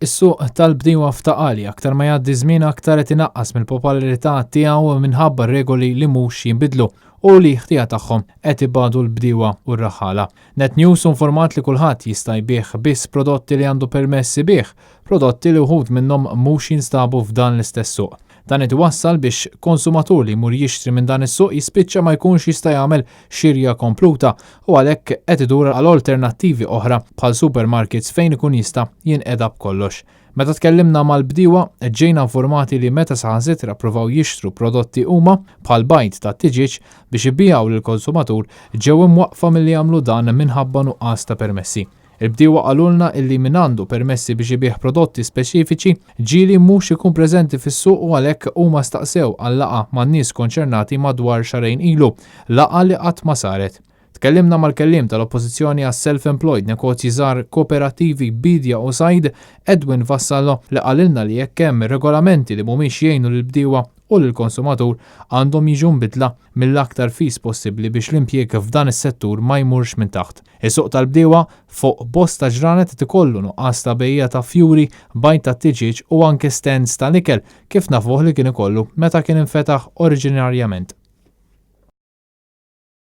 Is-suq tal-bdiewa f'Taqali aktar ma jgħaddi żmien aktar qed inaqqas mill-popolarità tiegħu minħabba regoli li mhux jinbidlu u li ħtija tagħhom qed ibadu l-bdiewa u r-raħala. Net News informat li kulħadd jista' jbieħ biss prodotti li għandu permess ibih, prodotti li wħud minnhom mhux jinstabu f'dan l-istess suq. Dan qed iwassal biex konsumatur li jmur jixtri minn dan is-suq jispiċċa ma jkunx jista' jagħmel xirja kompluta u għalhekk qed idur għal alternattivi oħra bħal supermarkets fejn ikun jista' jinqeda b'kollox. Meta tkellimna mal-bdiewa ġejna informati li meta saħansitra ppruvaw jixtru prodotti huma bħal bajt ta' tiġiġ biex ibijaw lill-konsumatur ġew imwaqqfa milli jagħmlu dan minħabba nuqqas ta' permessi. Il-bdiewa qalulna illi min għandu permessi biex ibih prodotti speċifiċi ġieli mhux ikun preżenti fis-suq u għalhekk huma staqsew għal laqgħa man-nies konċernati madwar xarejn ilu, laqgħa li qatt ma saret. Tkellimna mal-kelliem tal-Oppożizzjoni għas-Self-Employed negozji żgħar kooperattivi Bidja u Sajd Edwin Vassallo li qalilna li jekk hemm regolamenti li mhumiex jgħinu lill-bdiewa u lill-konsumatur għandhom jiġu nbidla mill-aktar fis possibbli biex l-impjieg f'dan is-settur ma jmurx minn taħt. Is-suq tal-bdiewa fuq bosta ġranet qed ikollu nuqqas ta' bejja ta' fjuri, bajt ta' tiġiġ u anke stands tal-ikel kif nafuh li kien ikollu meta kien infetaħ oriġinarjament.